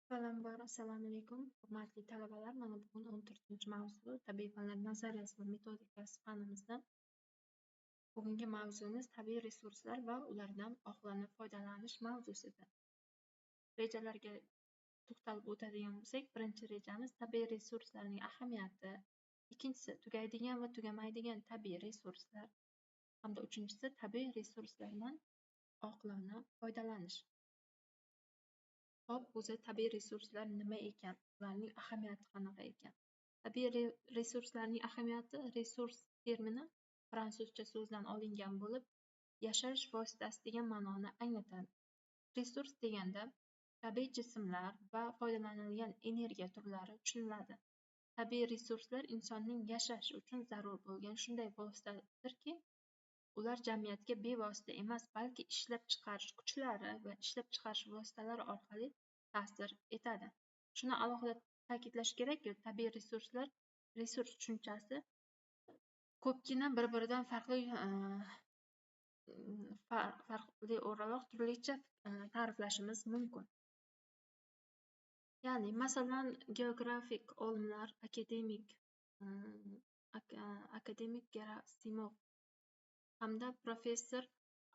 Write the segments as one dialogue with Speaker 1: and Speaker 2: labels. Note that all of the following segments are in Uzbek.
Speaker 1: Avvalambor, assalomu alaykum, hurmatli talabalar. Mana bugun 14-mavzu tabiiy fanlar nazariyasi va metodikasi fanimizda. Bugungi mavzumiz tabiiy resurslar va ulardan oqilona foydalanish mavzusidir. Rejalarga to'xtalib o'tadigan bo'lsak, birinchi rejamiz tabiiy resurslarning ahamiyati, ikkinchisi tugaydigan va tugamaydigan tabiiy resurslar hamda uchinchisi tabiiy resurslardan oqilona foydalanish. Hop, o'zi tabiiy resurslar nima ekan? Ularning ahamiyati qanaqa ekan? Tabiiy resurslarning ahamiyati resurs termini fransuzcha so'zdan olingan bo'lib, yashash vositasi degan ma'noni anglatadi. Resurs deganda tabiiy jismlar va foydalanilgan energiya turlari tushuniladi. Tabiiy resurslar insonning yashashi uchun zarur bo'lgan shunday vositalardirki, ular jamiyatga bevosita emas, balki ishlab chiqarish kuchlari va ishlab chiqarish vositalari orqali ta'sir etadi. Shuni alohida ta'kidlash kerakki, tabiiy resurslar, resurs tushunchasi ko'pgina bir-biridan farqli o'laroq turlicha ta'riflashimiz mumkin. Ya'ni, masalan, geografik olimlar, akademik Gerasimov hamda professor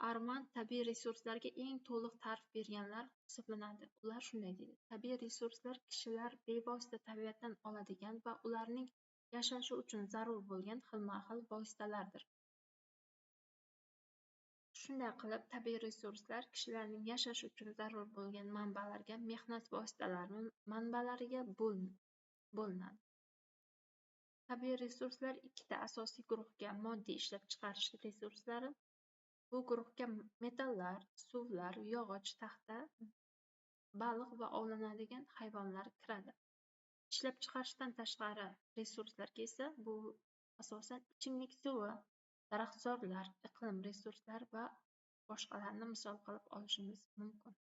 Speaker 1: Armand tabiiy resurslarga eng to'liq ta'rif berganlar hisoblanadi. Ular shunday deydi: tabiiy resurslar kishilar bevosita tabiatdan oladigan va ularning yashashi uchun zarur bo'lgan xilma-xil vositalardir. Shunday qilib, tabiiy resurslar kishilarning yashashi uchun zarur bo'lgan manbalarga, mehnat vositalari manbalariga bo'linadi. Tabiiy resurslar ikkita asosiy guruhga moddiy ishlab chiqarish resurslari. Bu guruhga metallar, suvlar, yog'och, taxta, baliq va ovlanadigan hayvonlar kiradi. Ishlab chiqarishdan tashqari resurslarga esa bu asosan ichimlik suvi, daraxtzorlar, iqlim resurslari va boshqalarni misol qilib olishimiz mumkin.